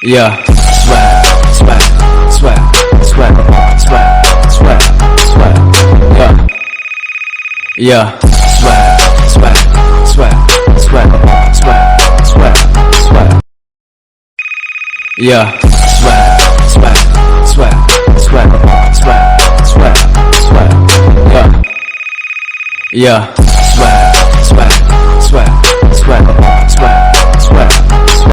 Yeah, swag, swag, swag, swag, swag, swag, swag. Yeah, swag, swag, swag, swag, swag, swag, swag. Yeah, swag, swag, swag, swag, swag, swag, swag. Yeah, swag, swag, swag, swag, swag.